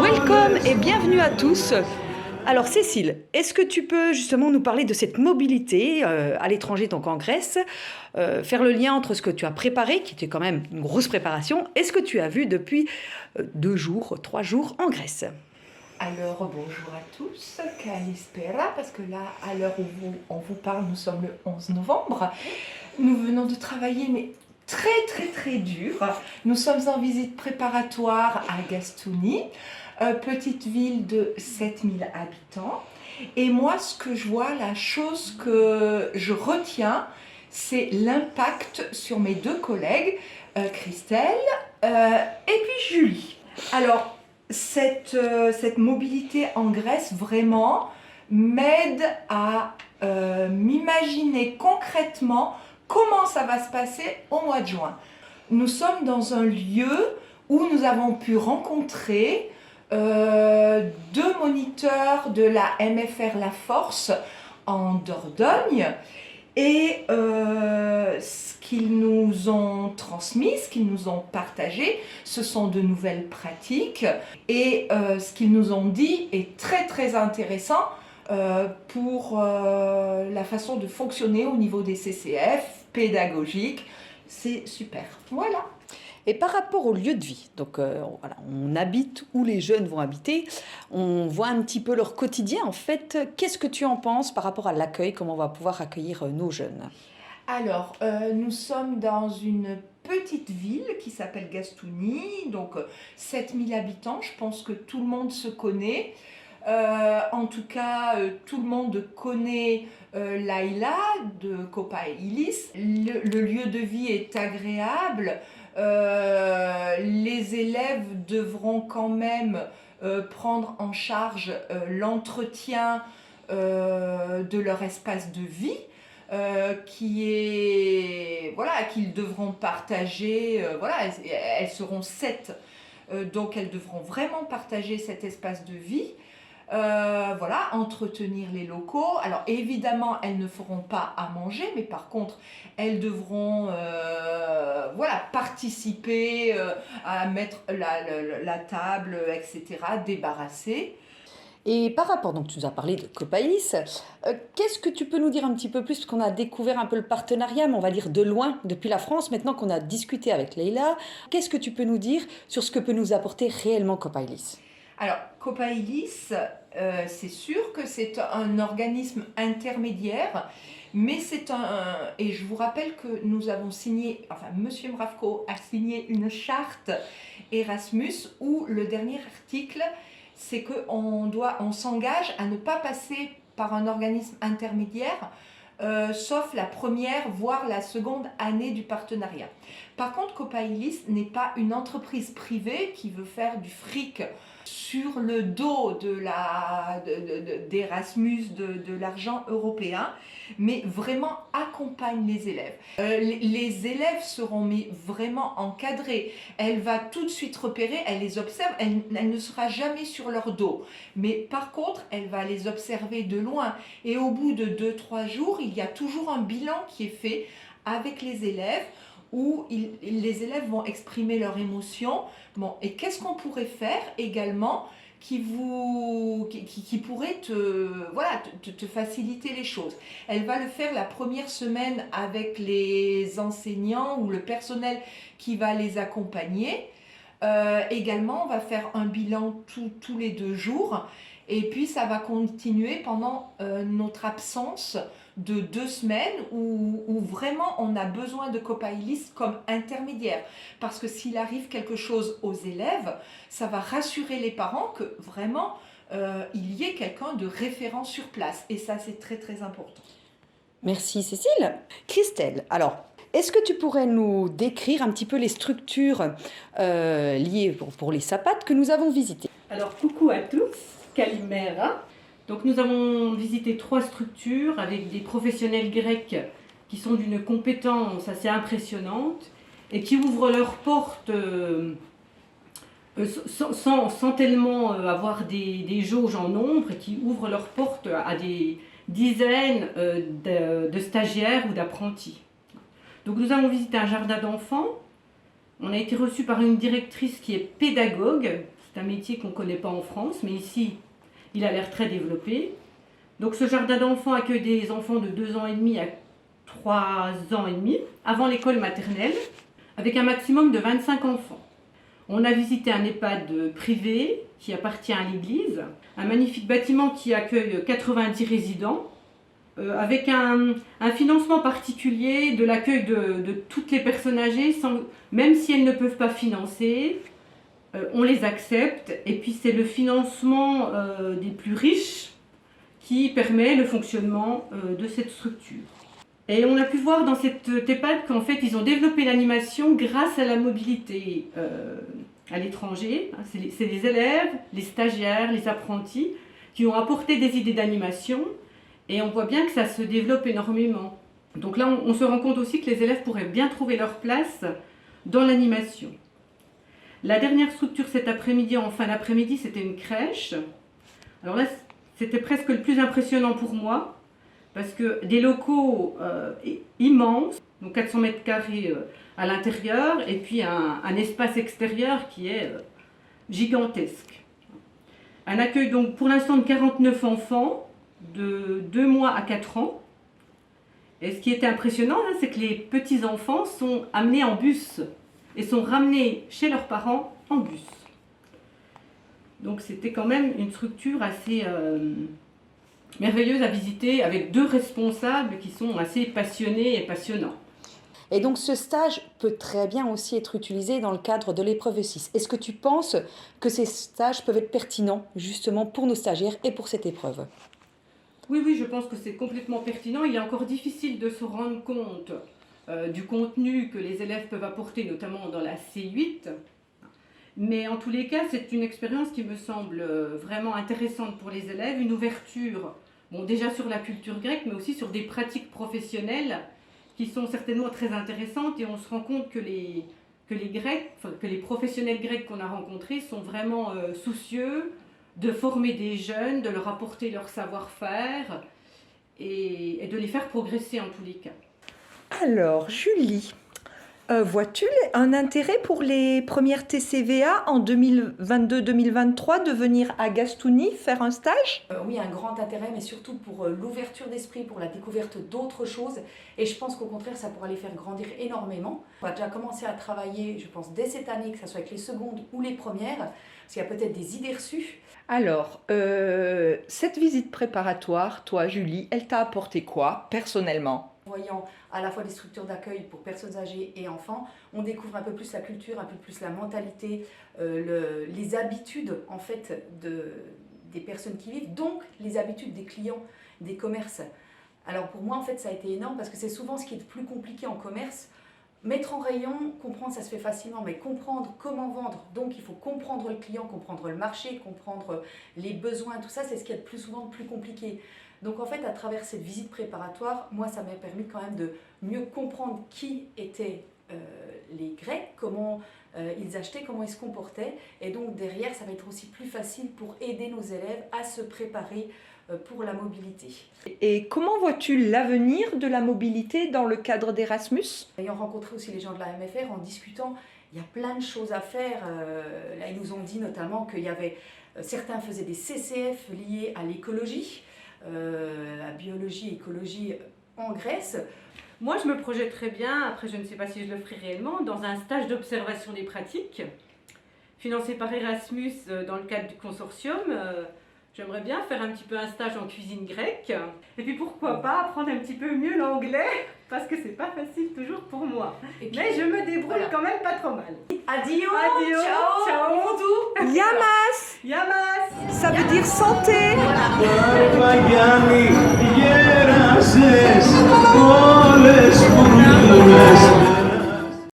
Welcome et bienvenue à tous. Alors Cécile, est-ce que tu peux justement nous parler de cette mobilité à l'étranger, donc en Grèce, faire le lien entre ce que tu as préparé, qui était quand même une grosse préparation, et ce que tu as vu depuis 2 jours, 3 jours en Grèce? Alors bonjour à tous, Kalispera, parce que là, à l'heure où on vous parle, nous sommes le 11 novembre. Nous venons de travailler, mais très dur. Nous sommes en visite préparatoire à Gastouni, petite ville de 7000 habitants. Et moi, ce que je vois, la chose que je retiens, c'est l'impact sur mes 2 collègues, Christelle et puis Julie. Alors, cette mobilité en Grèce vraiment m'aide à m'imaginer concrètement comment ça va se passer au mois de juin. Nous sommes dans un lieu où nous avons pu rencontrer 2 moniteurs de la MFR La Force en Dordogne. Et ce qu'ils nous ont transmis, ce qu'ils nous ont partagé, ce sont de nouvelles pratiques. Et ce qu'ils nous ont dit est très intéressant pour la façon de fonctionner au niveau des CCF, pédagogique. C'est super. Voilà. Et par rapport au lieu de vie, donc voilà, on habite où les jeunes vont habiter, on voit un petit peu leur quotidien. En fait, qu'est-ce que tu en penses par rapport à l'accueil, comment on va pouvoir accueillir nos jeunes? Alors, nous sommes dans une petite ville qui s'appelle Gastouni, donc 7000 habitants, je pense que tout le monde se connaît. En tout cas, tout le monde connaît Laïla de Kopailis. Le lieu de vie est agréable. Les élèves devront quand même prendre en charge l'entretien de leur espace de vie. Qu'ils devront partager. Voilà, elles seront 7, donc elles devront vraiment partager cet espace de vie. Voilà, entretenir les locaux. Alors évidemment, elles ne feront pas à manger, mais par contre, elles devront participer à mettre la table, etc., débarrasser. Et par rapport, donc tu nous as parlé de Copaïs, qu'est-ce que tu peux nous dire un petit peu plus, parce qu'on a découvert un peu le partenariat, mais on va dire de loin, depuis la France, maintenant qu'on a discuté avec Leïla, qu'est-ce que tu peux nous dire sur ce que peut nous apporter réellement Copaïlis? Alors, Kopailis, c'est sûr que c'est un organisme intermédiaire, mais et je vous rappelle que nous avons signé, enfin, Monsieur Mravko a signé une charte Erasmus où le dernier article, c'est qu'on s'engage à ne pas passer par un organisme intermédiaire, sauf la première, voire la seconde année du partenariat. Par contre, Kopailis n'est pas une entreprise privée qui veut faire du fric sur le dos d'Erasmus, de l'argent européen, mais vraiment accompagne les élèves. Les élèves seront vraiment encadrés. Elle va tout de suite repérer, elle les observe, elle ne sera jamais sur leur dos. Mais par contre, elle va les observer de loin. Et au bout de 2-3 jours, il y a toujours un bilan qui est fait avec les élèves, où les élèves vont exprimer leurs émotions. Bon, et qu'est-ce qu'on pourrait faire également qui pourrait te faciliter les choses. Elle va le faire la première semaine avec les enseignants ou le personnel qui va les accompagner. Également, on va faire un bilan tous les 2 jours. Et puis, ça va continuer pendant notre absence de 2 semaines où vraiment on a besoin de Kopailis comme intermédiaire. Parce que s'il arrive quelque chose aux élèves, ça va rassurer les parents que vraiment il y ait quelqu'un de référent sur place. Et ça, c'est très important. Merci Cécile. Christelle, alors, est-ce que tu pourrais nous décrire un petit peu les structures liées pour les sapates que nous avons visitées? Alors, coucou à tous, Kalimera. Donc, nous avons visité 3 structures avec des professionnels grecs qui sont d'une compétence assez impressionnante et qui ouvrent leurs portes sans tellement avoir des jauges en nombre, et qui ouvrent leurs portes à des dizaines de stagiaires ou d'apprentis. Donc nous avons visité un jardin d'enfants. On a été reçus par une directrice qui est pédagogue. C'est un métier qu'on ne connaît pas en France, mais ici, il a l'air très développé. Donc ce jardin d'enfants accueille des enfants de 2 ans et demi à 3 ans et demi, avant l'école maternelle, avec un maximum de 25 enfants. On a visité un EHPAD privé qui appartient à l'église, un magnifique bâtiment qui accueille 90 résidents, avec un financement particulier de l'accueil de toutes les personnes âgées, même si elles ne peuvent pas financer, on les accepte. Et puis c'est le financement des plus riches qui permet le fonctionnement de cette structure. Et on a pu voir dans cette EHPAD qu'en fait ils ont développé l'animation grâce à la mobilité à l'étranger. C'est les élèves, les stagiaires, les apprentis qui ont apporté des idées d'animation. Et on voit bien que ça se développe énormément. Donc là, on se rend compte aussi que les élèves pourraient bien trouver leur place dans l'animation. La dernière structure cet après-midi, en fin d'après-midi, c'était une crèche. Alors là, c'était presque le plus impressionnant pour moi, parce que des locaux immenses, donc 400 mètres carrés à l'intérieur, et puis un espace extérieur qui est gigantesque. Un accueil donc pour l'instant de 49 enfants, de 2 mois à 4 ans. Et ce qui était impressionnant, c'est que les petits-enfants sont amenés en bus et sont ramenés chez leurs parents en bus. Donc c'était quand même une structure assez merveilleuse à visiter, avec 2 responsables qui sont assez passionnés et passionnants. Et donc ce stage peut très bien aussi être utilisé dans le cadre de l'épreuve 6. Est-ce que tu penses que ces stages peuvent être pertinents justement pour nos stagiaires et pour cette épreuve ? Oui, je pense que c'est complètement pertinent. Il est encore difficile de se rendre compte du contenu que les élèves peuvent apporter, notamment dans la C8. Mais en tous les cas, c'est une expérience qui me semble vraiment intéressante pour les élèves, une ouverture, bon, déjà sur la culture grecque, mais aussi sur des pratiques professionnelles qui sont certainement très intéressantes. Et on se rend compte que les professionnels grecs qu'on a rencontrés sont vraiment soucieux de former des jeunes, de leur apporter leur savoir-faire et de les faire progresser en tous les cas. Alors, Julie, vois-tu un intérêt pour les premières TCVA en 2022-2023 de venir à Gastouni faire un stage ? Oui, un grand intérêt, mais surtout pour l'ouverture d'esprit, pour la découverte d'autres choses. Et je pense qu'au contraire, ça pourra les faire grandir énormément. On va déjà commencer à travailler, je pense, dès cette année, que ce soit avec les secondes ou les premières, parce qu'il y a peut-être des idées reçues. Alors, cette visite préparatoire, toi, Julie, elle t'a apporté quoi, personnellement ? Voyant à la fois des structures d'accueil pour personnes âgées et enfants, on découvre un peu plus la culture, un peu plus la mentalité, les habitudes en fait des personnes qui vivent, donc les habitudes des clients, des commerces. Alors pour moi en fait ça a été énorme parce que c'est souvent ce qui est le plus compliqué en commerce. Mettre en rayon, comprendre ça se fait facilement, mais comprendre comment vendre, donc il faut comprendre le client, comprendre le marché, comprendre les besoins, tout ça c'est ce qui est le plus souvent le plus compliqué. Donc en fait, à travers cette visite préparatoire, moi, ça m'a permis quand même de mieux comprendre qui étaient les Grecs, comment ils achetaient, comment ils se comportaient. Et donc derrière, ça va être aussi plus facile pour aider nos élèves à se préparer pour la mobilité. Et comment vois-tu l'avenir de la mobilité dans le cadre d'Erasmus ? Ayant rencontré aussi les gens de la MFR, en discutant, il y a plein de choses à faire. Là, ils nous ont dit notamment qu'il y avait, certains faisaient des CCF liés à l'écologie, la biologie et écologie en Grèce. Moi, je me projette très bien, après je ne sais pas si je le ferai réellement, dans un stage d'observation des pratiques, financé par Erasmus dans le cadre du consortium. J'aimerais bien faire un petit peu un stage en cuisine grecque. Et puis pourquoi pas apprendre un petit peu mieux l'anglais, parce que c'est pas facile toujours pour moi. Et puis, mais je me débrouille voilà. quand même pas trop mal. Adio, Adio, ciao, ciao. Moudou. Yamas, Yamas! ça veut dire santé. Miami.